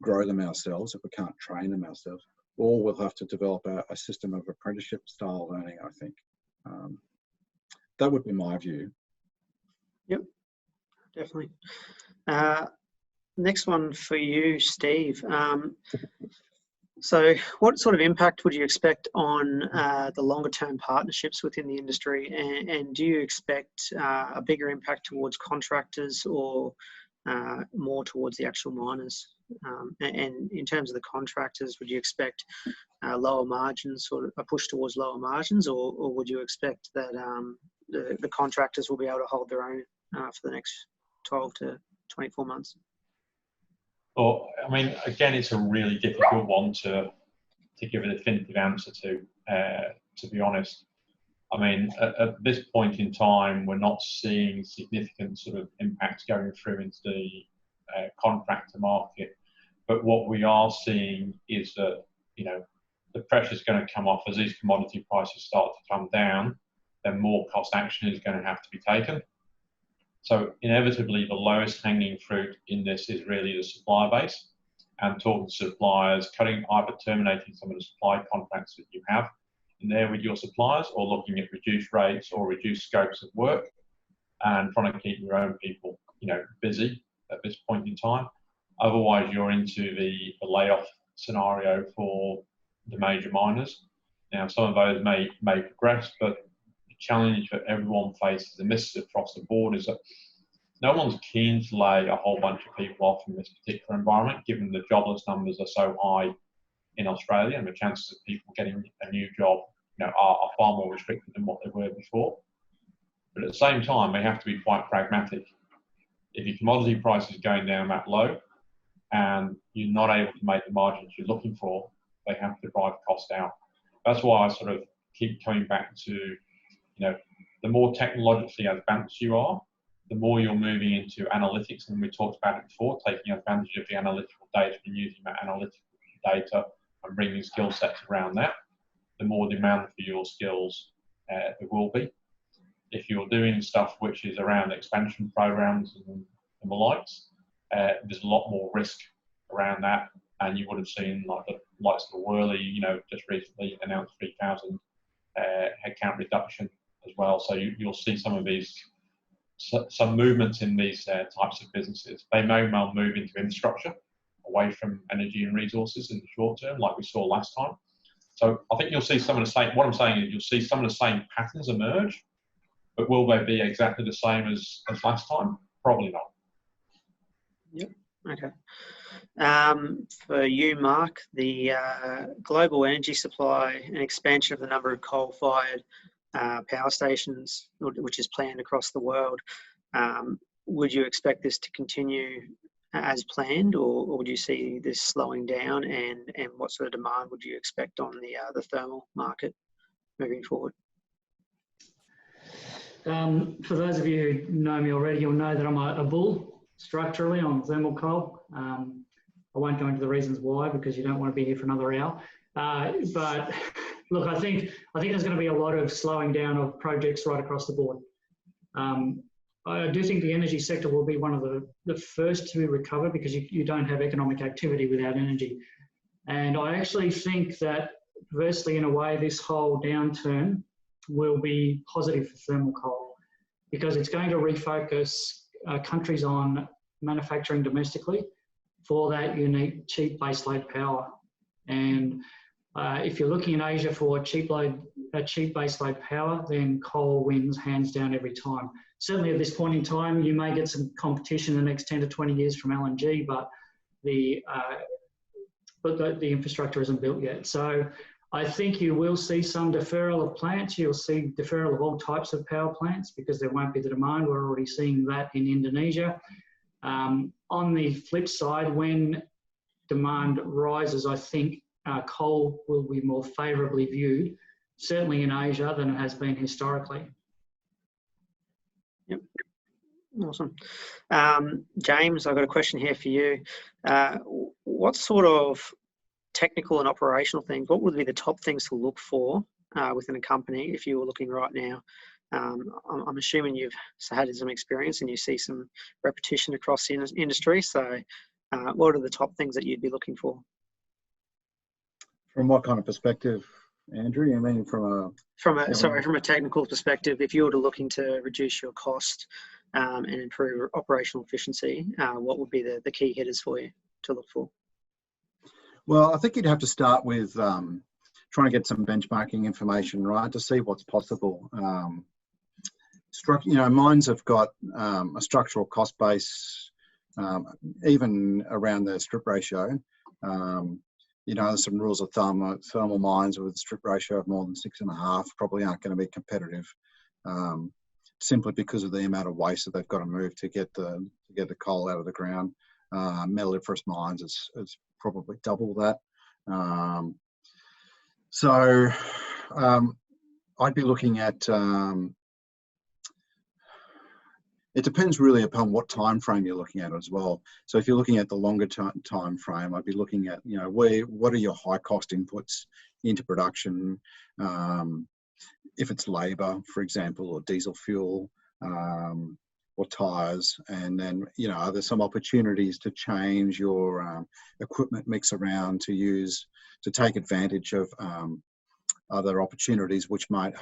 grow them ourselves, if we can't train them ourselves, or we'll have to develop a system of apprenticeship style learning, I think. That would be my view. Yep, definitely. Next one for you, Steve. So what sort of impact would you expect on the longer term partnerships within the industry? And do you expect a bigger impact towards contractors or more towards the actual miners? And in terms of the contractors, would you expect lower margins, or a push towards lower margins, or would you expect that the contractors will be able to hold their own for the next 12 to 24 months? Well, I mean, again, it's a really difficult one to give a definitive answer to be honest. I mean, at this point in time, we're not seeing significant sort of impacts going through into the contractor market. But what we are seeing is that, the pressure is going to come off as these commodity prices start to come down, then more cost action is going to have to be taken. So inevitably, the lowest hanging fruit in this is really the supplier base, and talking to suppliers, either terminating some of the supply contracts that you have in there with your suppliers, or looking at reduced rates or reduced scopes of work, and trying to keep your own people, busy at this point in time. Otherwise, you're into the layoff scenario for the major miners. Now, some of those may progress, but the challenge that everyone faces, and this is across the board, is that no one's keen to lay a whole bunch of people off in this particular environment, given the jobless numbers are so high in Australia, and the chances of people getting a new job, are far more restricted than what they were before. But at the same time, they have to be quite pragmatic. If your commodity price is going down that low, and you're not able to make the margins you're looking for, they have to drive cost out. That's why I sort of keep coming back to, the more technologically advanced you are, the more you're moving into analytics, and we talked about it before, taking advantage of the analytical data and using that analytical data and bringing skill sets around that, the more demand for your skills there will be. If you're doing stuff which is around expansion programs and the likes, there's a lot more risk around that, and you would have seen like the likes of the Worley, just recently announced 3,000 headcount reduction as well. So you'll see some movements in these types of businesses. They may well move into infrastructure, away from energy and resources in the short term, like we saw last time. So I think you'll see some of the same. What I'm saying is you'll see some of the same patterns emerge, but will they be exactly the same as last time? Probably not. Yep. Okay. For you, Mark, the global energy supply and expansion of the number of coal-fired power stations, which is planned across the world, would you expect this to continue as planned, or would you see this slowing down? And what sort of demand would you expect on the thermal market moving forward? For those of you who know me already, you'll know that I'm a bull structurally on thermal coal. I won't go into the reasons why, because you don't want to be here for another hour. But look, I think there's going to be a lot of slowing down of projects right across the board. I do think the energy sector will be one of the first to recover, because you don't have economic activity without energy. And I actually think that, perversely in a way, this whole downturn will be positive for thermal coal, because it's going to refocus countries on manufacturing domestically for that unique cheap baseload power. And if you're looking in Asia for cheap baseload power, then coal wins hands down every time. Certainly at this point in time, you may get some competition in the next 10 to 20 years from LNG, but the infrastructure isn't built yet. So I think you will see some deferral of plants. You'll see deferral of all types of power plants, because there won't be the demand. We're already seeing that in Indonesia. On the flip side, when demand rises, I think coal will be more favourably viewed, certainly in Asia, than it has been historically. Yep. Awesome. James, I've got a question here for you. What sort of technical and operational things, what would be the top things to look for within a company if you were looking right now? I'm assuming you've had some experience and you see some repetition across the industry. So what are the top things that you'd be looking for? From what kind of perspective, Andrew? You mean from a technical perspective, if you were looking to reduce your cost and improve operational efficiency, what would be the key hitters for you to look for? Well, I think you'd have to start with trying to get some benchmarking information, right, to see what's possible. Mines have got a structural cost base, even around the strip ratio. There's some rules of thumb. Thermal mines with a strip ratio of more than 6.5 probably aren't going to be competitive, simply because of the amount of waste that they've got to move to get the coal out of the ground. Metalliferous mines is probably double that. I'd be looking at. It depends really upon what time frame you're looking at as well. So if you're looking at the longer time frame, I'd be looking at what are your high cost inputs into production. If it's labour, for example, or diesel fuel, or tyres, and then are there some opportunities to change your equipment mix around to take advantage of other opportunities which might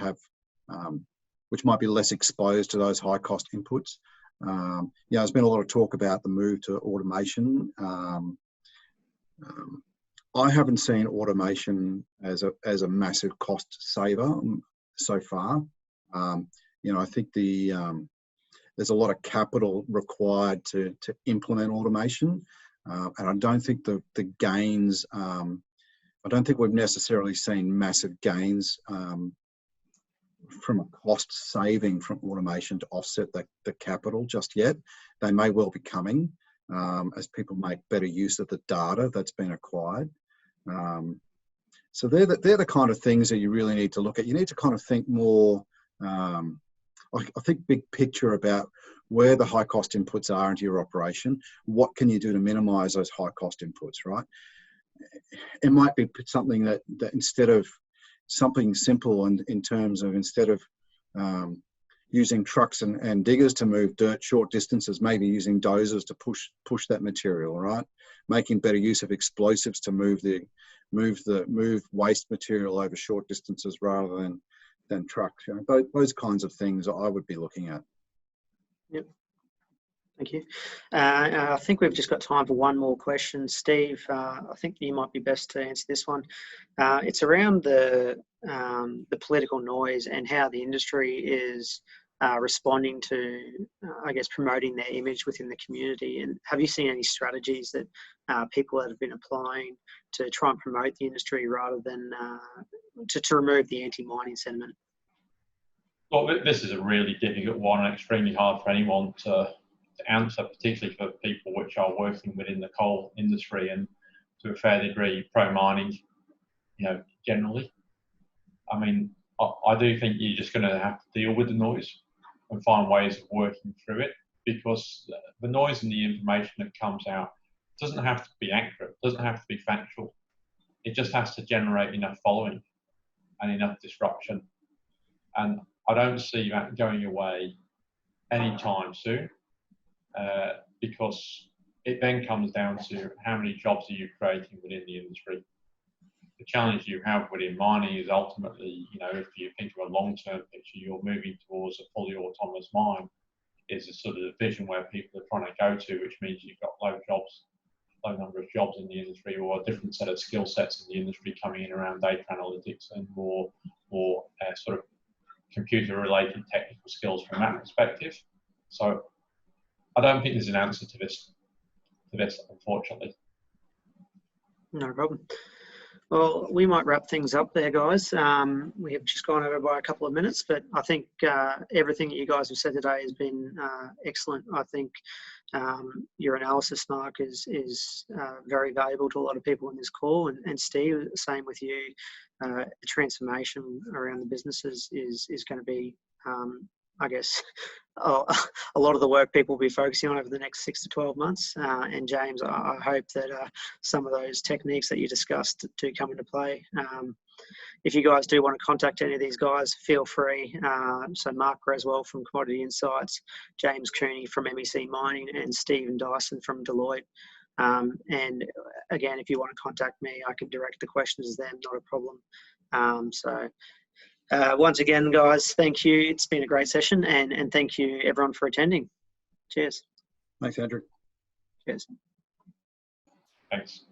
be less exposed to those high cost inputs. There's been a lot of talk about the move to automation. I haven't seen automation as a massive cost saver so far. I think there's a lot of capital required to implement automation, and I don't think the gains. I don't think we've necessarily seen massive gains from a cost saving from automation to offset the capital just yet. They may well be coming as people make better use of the data that's been acquired. So they're the kind of things that you really need to look at. You need to kind of think more, I think big picture about where the high cost inputs are into your operation. What can you do to minimize those high cost inputs, right? It might be something that instead of something simple, and in terms of instead of using trucks and diggers to move dirt short distances, maybe using dozers to push that material, right? Making better use of explosives to move waste material over short distances rather than trucks. Those kinds of things I would be looking at. Yep. Thank you. I think we've just got time for one more question. Steve, I think you might be best to answer this one. It's around the political noise and how the industry is responding to, I guess, promoting their image within the community. And have you seen any strategies that people that have been applying to try and promote the industry rather than to remove the anti-mining sentiment? Well, this is a really difficult one and extremely hard for anyone to answer, particularly for people which are working within the coal industry and to a fair degree pro-mining, generally. I mean, I do think you're just going to have to deal with the noise and find ways of working through it, because the noise and the information that comes out doesn't have to be accurate, doesn't have to be factual. It just has to generate enough following and enough disruption. And I don't see that going away anytime soon, because it then comes down to how many jobs are you creating within the industry. The challenge you have within mining is ultimately, if you think of a long-term picture, you're moving towards a fully autonomous mine, is a sort of the vision where people are trying to go to, which means you've got low number of jobs in the industry, or a different set of skill sets in the industry coming in around data analytics and more sort of computer-related technical skills from that perspective. So I don't think there's an answer to this, unfortunately. No problem. Well, we might wrap things up there, guys. We have just gone over by a couple of minutes, but I think everything that you guys have said today has been excellent. I think your analysis, Mark, is very valuable to a lot of people in this call. And Steve, same with you. The transformation around the businesses is going to be, I guess, a lot of the work people will be focusing on over the next 6 to 12 months. And James, I hope that some of those techniques that you discussed do come into play. If you guys do want to contact any of these guys, feel free. So Mark Greswell from Commodity Insights, James Cooney from MEC Mining, and Stephen Dawson from Deloitte. And again, if you want to contact me, I can direct the questions to them, not a problem. Once again, guys, thank you. It's been a great session, and thank you everyone for attending. Cheers. Thanks, Andrew. Cheers. Thanks.